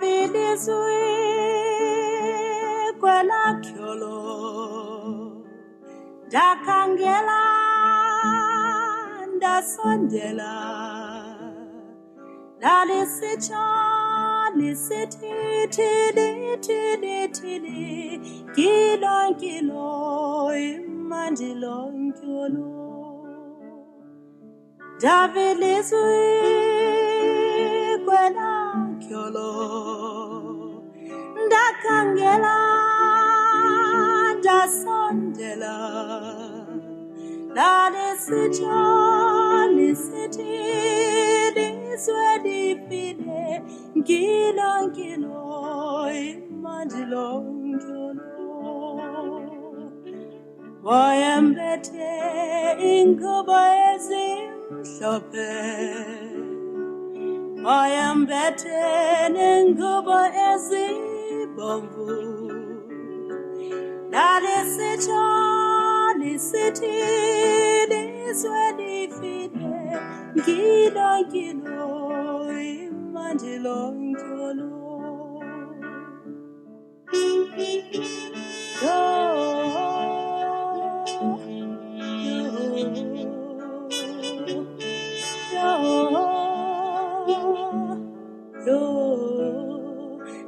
Davide sui quella chiolo da cangela da sondela la lisi tidi kilo imandilon kyolo Davide sui quella chiolo da cangela da sondela la lisi tidi swedi fide kilo imandilon kyolo Wayambete inkubayezim shope Wayambete inkubayezim bombu Lisiti Liswedi fide Kilo imandilon kyolo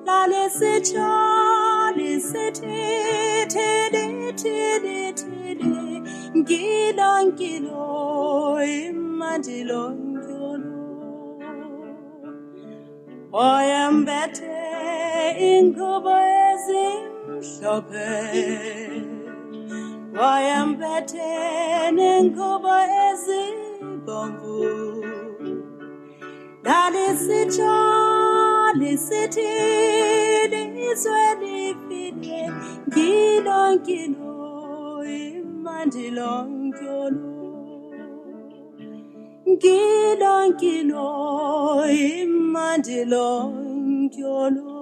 La kilo imandilon kyolo Wayambete inkubayezim shope Wayambete inkubayezim bombu Lisiti Liswedi fide Kilo imandilon kyolo Kilo imandilon kyolo